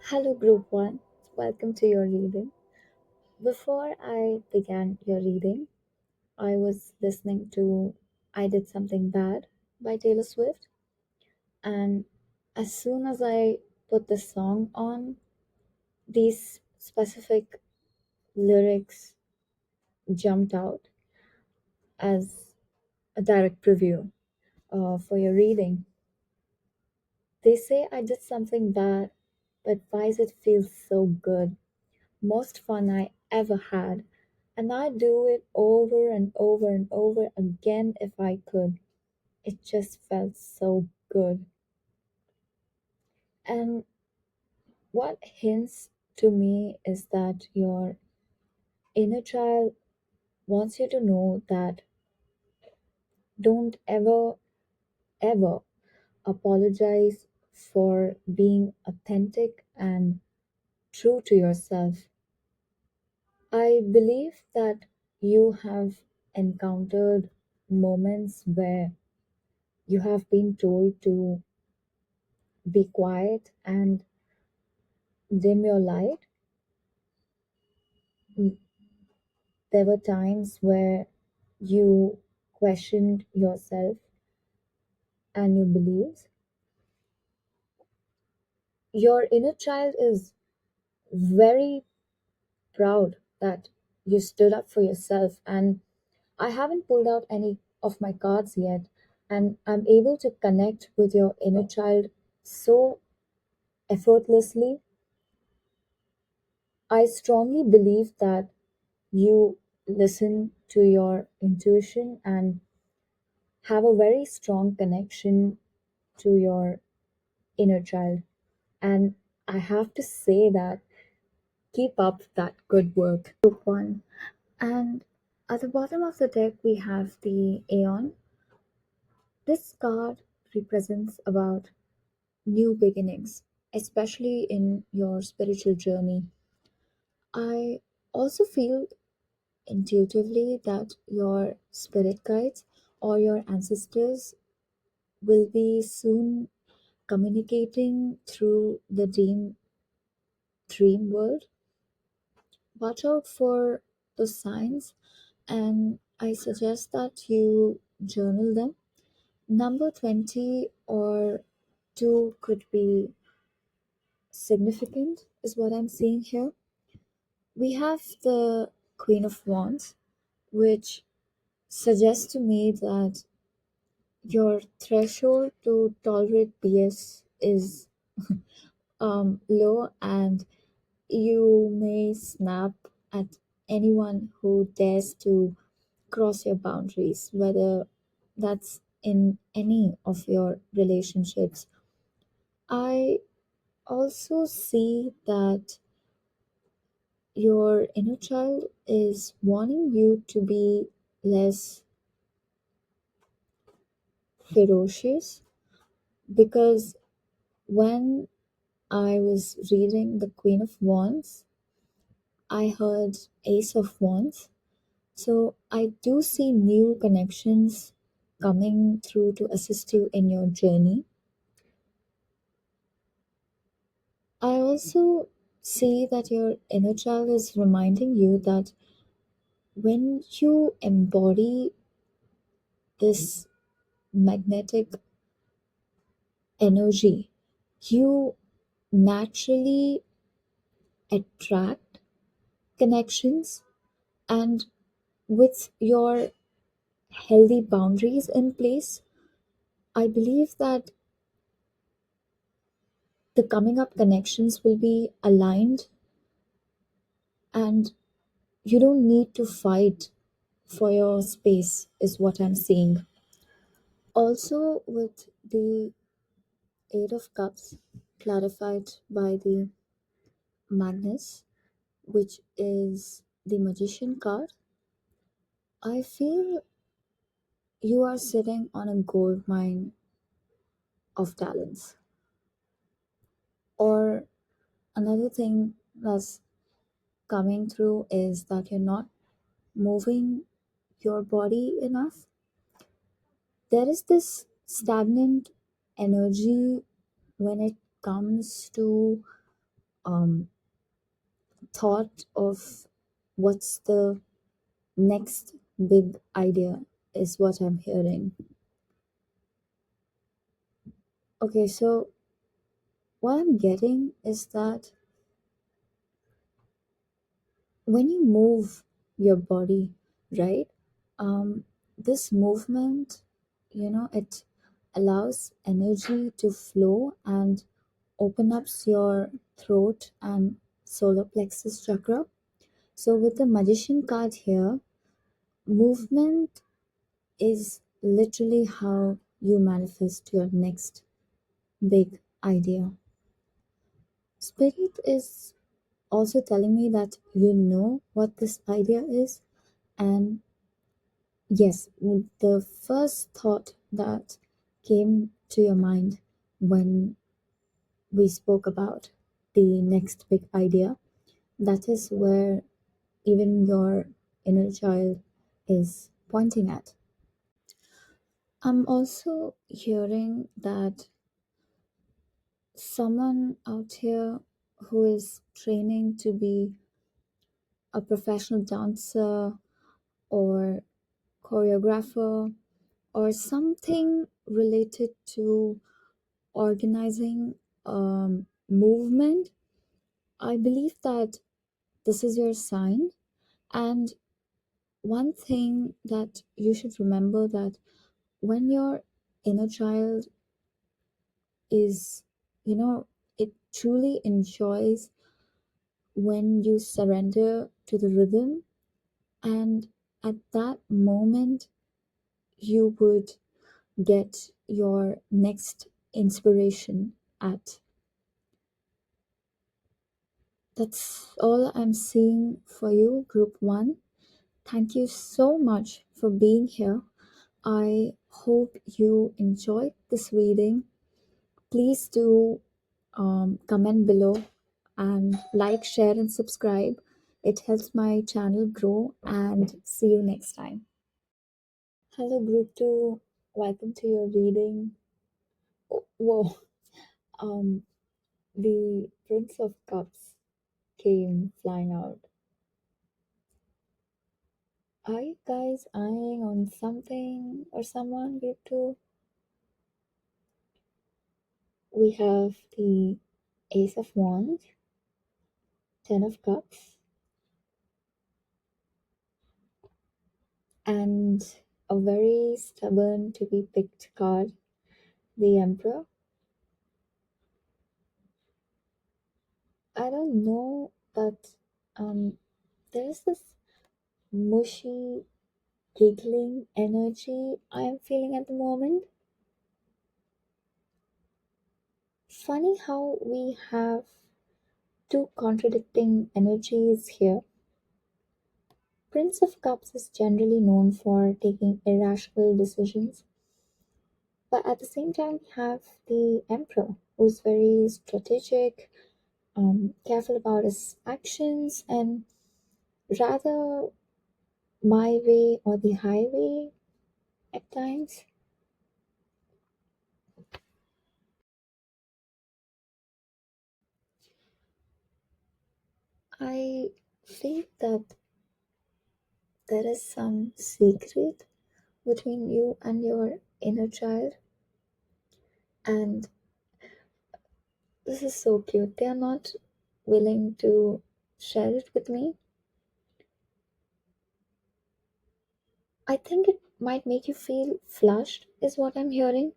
Hello, Group 1. Welcome to your reading. Before I began your reading, I was listening to I Did Something Bad by Taylor Swift, and as soon as I put the song on, these specific lyrics jumped out as a direct preview for your reading. They say I did something bad, but why does it feel so good? Most fun I ever had, and I'd do it over and over and over again if I could. It just felt so good. And what hints to me is that your inner child wants you to know that don't ever apologize for being authentic and true to yourself. I believe that you have encountered moments where you have been told to be quiet and dim your light. There were times where you questioned yourself and your beliefs. Your inner child is very proud that you stood up for yourself. And I haven't pulled out any of my cards yet, and I'm able to connect with your inner child so effortlessly. I strongly believe that you listen to your intuition and have a very strong connection to your inner child. And I have to say that keep up that good work. Group 1. And at the bottom of the deck, we have the Aeon. This card represents about new beginnings, especially in your spiritual journey. I also feel intuitively that your spirit guides or your ancestors will be soon communicating through the dream world. Watch out for the signs, and I suggest that you journal them. Number 20 or 2 could be significant, is what I'm seeing here. We have the Queen of Wands, which suggests to me that your threshold to tolerate BS is low, and you may snap at anyone who dares to cross your boundaries, whether that's in any of your relationships. I also see that your inner child is wanting you to be less ferocious because when I was reading the Queen of Wands, I heard Ace of Wands. So I do see new connections coming through to assist you in your journey. I also see that your inner child is reminding you that when you embody this magnetic energy, you naturally attract connections, and with your healthy boundaries in place, I believe that the coming up connections will be aligned and you don't need to fight for your space, is what I'm seeing. Also, with the Eight of Cups clarified by the Magnus, which is the Magician card, I feel you are sitting on a gold mine of talents. Or another thing that's coming through is that you're not moving your body enough. There is this stagnant energy when it comes to um, thought of what's the next big idea, is what I'm hearing. Okay, so what I'm getting is that when you move your body, right? This movement, it allows energy to flow and open up your throat and solar plexus chakra. So, with the magician card here, movement is literally how you manifest your next big idea. Spirit is also telling me that you know what this idea is, and yes, the first thought that came to your mind when we spoke about the next big idea, that is where even your inner child is pointing at. I'm also hearing that someone out here who is training to be a professional dancer or choreographer or something related to organizing movement, I believe that this is your sign. And one thing that you should remember, that when your inner child is, it truly enjoys when you surrender to the rhythm, and at that moment you would get your next inspiration at. That's all I'm seeing for you, Group 1. Thank you so much for being here. I hope you enjoyed this reading. Please do comment below and like, share, and subscribe. It helps my channel grow, and see you next time. Hello, Group 2. Welcome to your reading. Oh, whoa. Um, the Prince of Cups came flying out. Are you guys eyeing on something or someone, Group 2? We have the Ace of Wands, Ten of Cups, and a very stubborn to be picked card, the Emperor. I don't know, but there's this mushy, giggling energy I am feeling at the moment. Funny how we have two contradicting energies here. Prince of Cups is generally known for taking irrational decisions, but at the same time, we have the Emperor, who's very strategic, careful about his actions, and rather my way or the highway at times. I feel that there is some secret between you and your inner child, and this is so cute. They are not willing to share it with me. I think it might make you feel flushed, is what I'm hearing.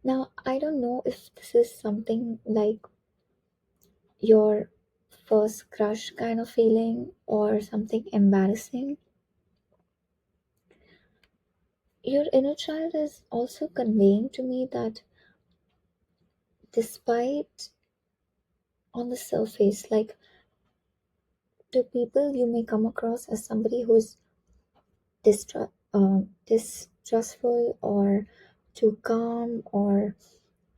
Now, I don't know if this is something like your first crush kind of feeling or something embarrassing. Your inner child is also conveying to me that despite on the surface, like to people, you may come across as somebody who's distrustful or too calm, or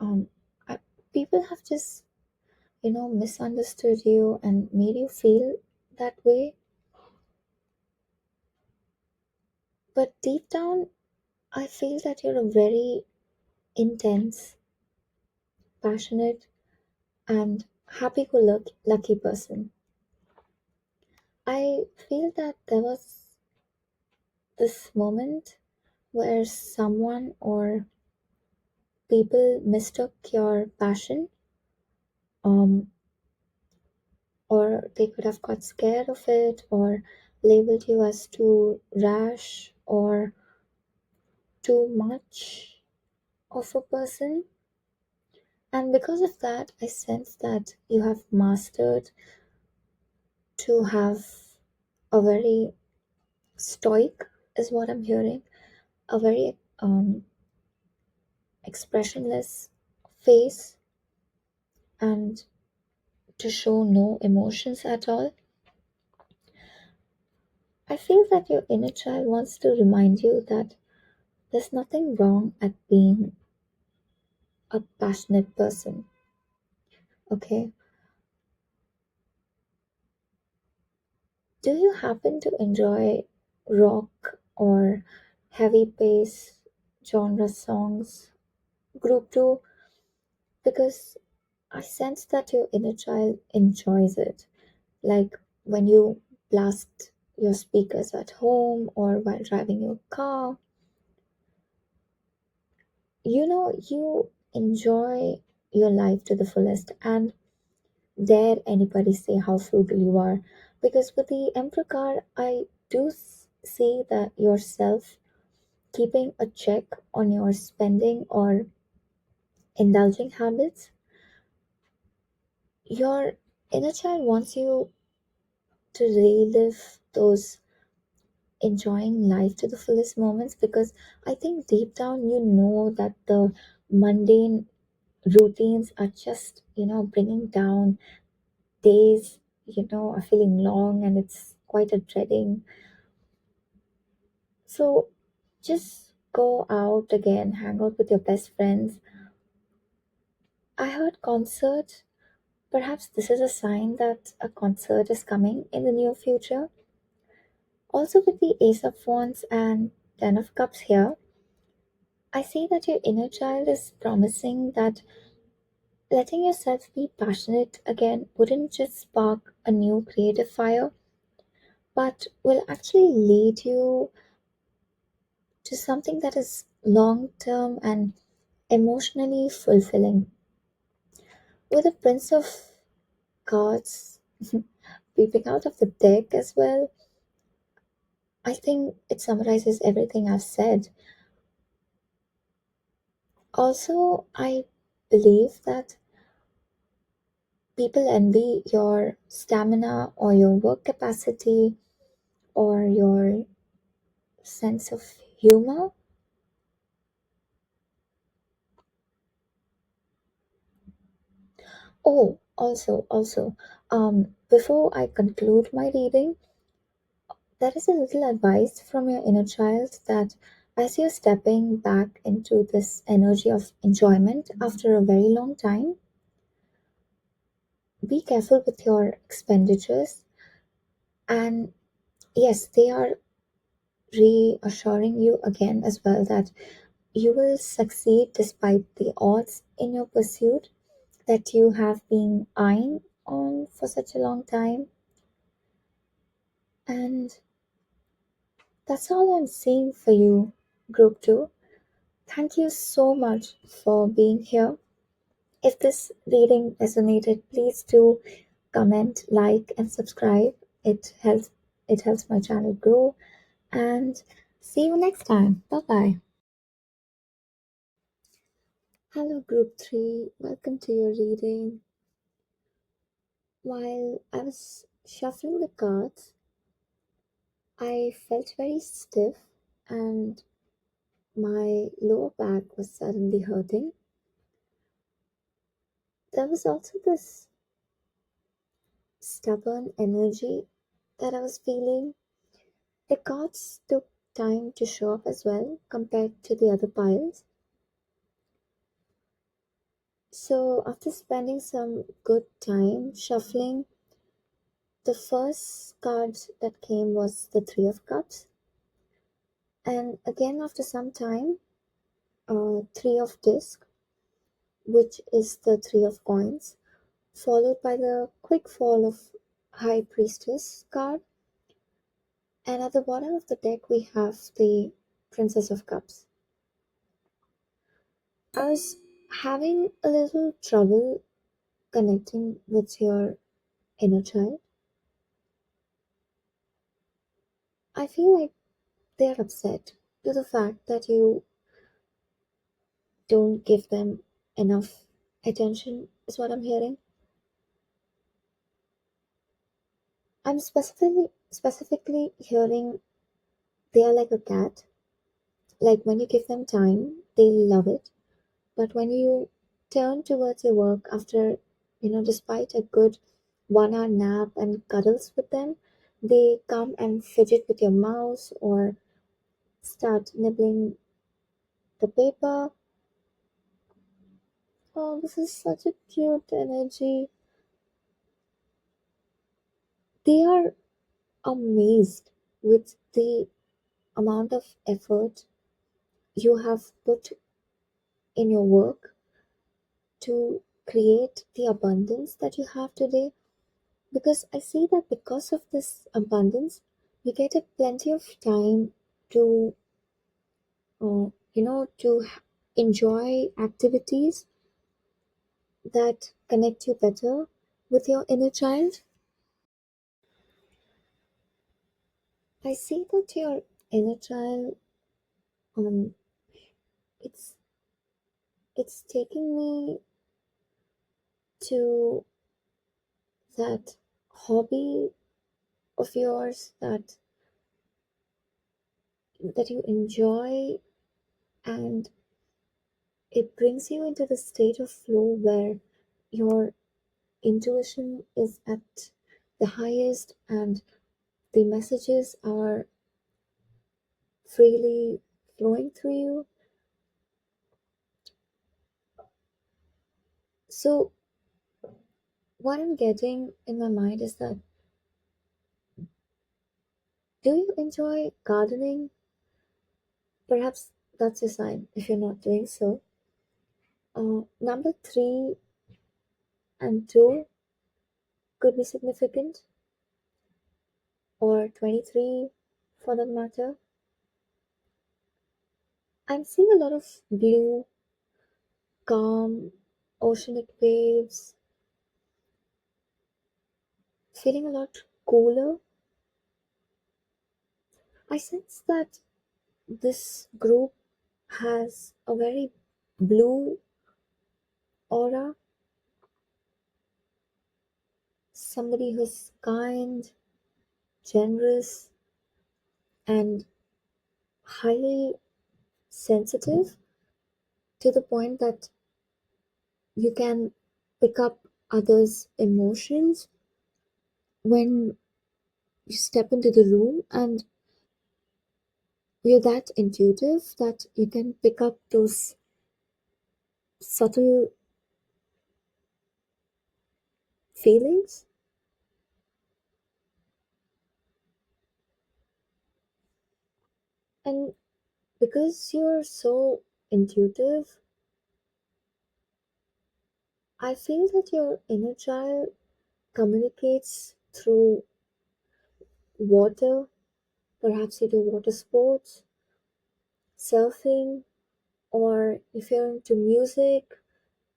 um, I, people have just misunderstood you and made you feel that way. But deep down, I feel that you're a very intense, passionate, and happy go lucky person. I feel that there was this moment where someone or people mistook your passion, um, or they could have got scared of it, or labeled you as too rash or too much of a person. And because of that, I sense that you have mastered to have a very stoic, is what I'm hearing, a very expressionless face, and to show no emotions at all. I feel that your inner child wants to remind you that there's nothing wrong at being a passionate person. Okay, do you happen to enjoy rock or heavy bass genre songs, group 2? Because I sense that your inner child enjoys it. Like when you blast your speakers at home or while driving your car, you enjoy your life to the fullest. And dare anybody say how frugal you are? Because with the Emperor car, I do see that yourself keeping a check on your spending or indulging habits. Your inner child wants you to relive those enjoying life to the fullest moments, because I think deep down you know that the mundane routines are just, bringing down days, are feeling long and it's quite a dreading. So just go out again, hang out with your best friends. I heard concert. Perhaps this is a sign that a concert is coming in the near future. Also, with the Ace of Wands and Ten of Cups here, I see that your inner child is promising that letting yourself be passionate again wouldn't just spark a new creative fire, but will actually lead you to something that is long term and emotionally fulfilling. With the Prince of Cards peeping out of the deck as well, I think it summarizes everything I've said. Also, I believe that people envy your stamina or your work capacity or your sense of humor. Oh, also, before I conclude my reading, there is a little advice from your inner child that as you're stepping back into this energy of enjoyment after a very long time, be careful with your expenditures. And yes, they are reassuring you again as well that you will succeed despite the odds in your pursuit that you have been eyeing on for such a long time. And that's all I'm seeing for you, Group 2. Thank you so much for being here. If this reading resonated, please do comment, like, and subscribe. It helps my channel grow. And see you next time. Bye bye. Hello, Group 3. Welcome to your reading. While I was shuffling the cards, I felt very stiff and my lower back was suddenly hurting. There was also this stubborn energy that I was feeling. The cards took time to show up as well compared to the other piles. So, after spending some good time shuffling, the first card that came was the Three of Cups. And again, after some time, Three of Disc, which is the Three of Coins. followed by the quick fall of High Priestess card, and at the bottom of the deck we have the Princess of Cups. I was having a little trouble connecting with your inner child. I feel like they're upset to the fact that you don't give them enough attention, is what I'm hearing. I'm specifically hearing they are like a cat. Like when you give them time, they love it. But when you turn towards your work after, despite a good 1 hour nap and cuddles with them, they come and fidget with your mouse or start nibbling the paper. Oh, this is such a cute energy. They are amazed with the amount of effort you have put in your work to create the abundance that you have today. Because I see that because of this abundance, you get a plenty of time to, enjoy activities that connect you better with your inner child. I see that your inner child, um, it's it's taking me to that hobby of yours that you enjoy, and it brings you into the state of flow where your intuition is at the highest and the messages are freely flowing through you. So, what I'm getting in my mind is that, do you enjoy gardening? Perhaps that's a sign if you're not doing so. Number three and two could be significant, or 23 for that matter. I'm seeing a lot of blue, calm, oceanic waves, feeling a lot cooler. I sense that this group has a very blue aura, somebody who's kind, generous, and highly sensitive to the point that you can pick up others' emotions when you step into the room, and you're that intuitive that you can pick up those subtle feelings. And because you're so intuitive, I feel that your inner child communicates through water. Perhaps you do water sports, surfing, or if you're into music,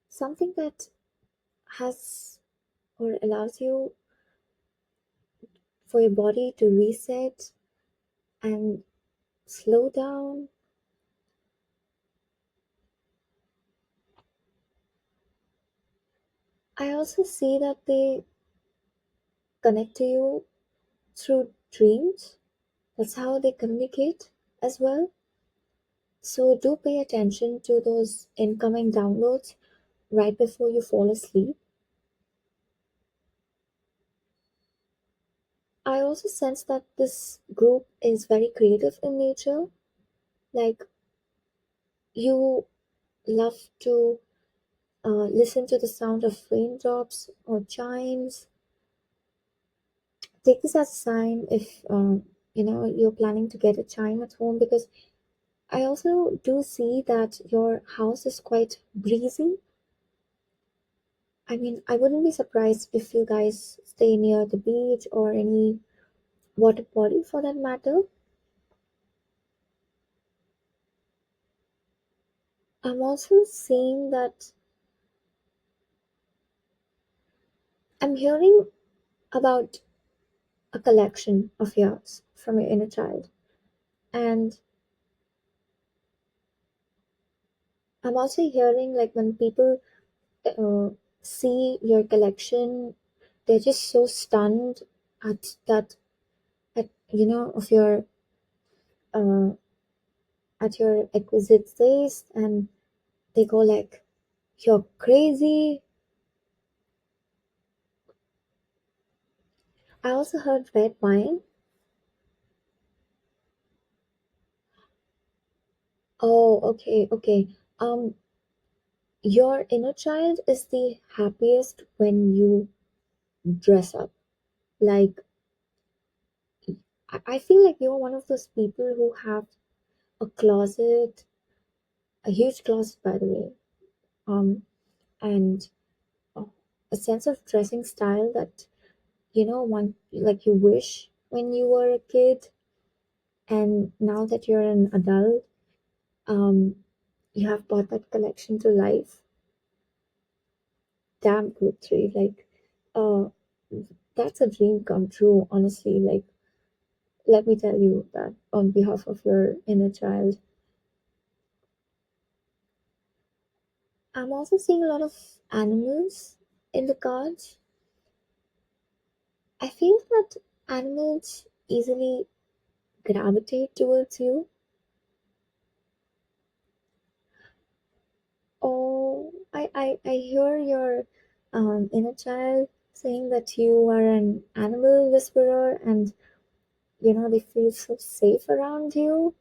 something that has or allows you for your body to reset and slow down. I also see that they connect to you through dreams. That's how they communicate as well. So do pay attention to those incoming downloads right before you fall asleep. I also sense that this group is very creative in nature. Like you love to listen to the sound of raindrops or chimes. Take this as a sign if you're planning to get a chime at home, because I also do see that your house is quite breezy. I mean, I wouldn't be surprised if you guys stay near the beach or any water body for that matter. I'm also seeing that I'm hearing about a collection of yours from your inner child. And I'm also hearing like when people uh, see your collection, they're just so stunned at that, at of uh, at your exquisite taste, and they go like, "You're crazy." I also heard red wine. Oh, okay, okay. Your inner child is the happiest when you dress up. Like, I feel like you're one of those people who have a closet, a huge closet, by the way, and uh, a sense of dressing style that one like you wish when you were a kid, and now that you're an adult, um, you have brought that collection to life. Damn good three, like, uh, that's a dream come true. Honestly, like, let me tell you that on behalf of your inner child. I'm also seeing a lot of animals in the cards. I feel that animals easily gravitate towards you. Oh, I hear your inner child saying that you are an animal whisperer, and they feel so safe around you.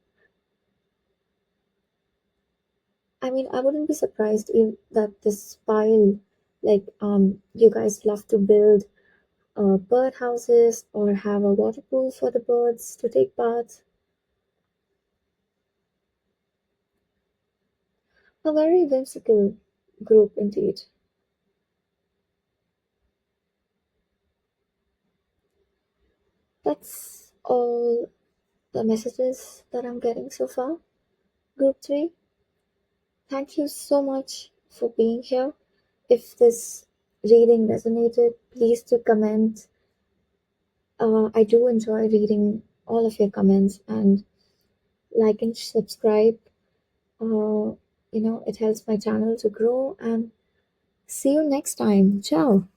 I mean, I wouldn't be surprised if that this pile, like, you guys love to build bird houses or have a water pool for the birds to take baths. A very whimsical group indeed. That's all the messages that I'm getting so far. Group 3, thank you so much for being here. If this reading resonated, please do comment. I do enjoy reading all of your comments, and like and subscribe. It helps my channel to grow. And see you next time. Ciao.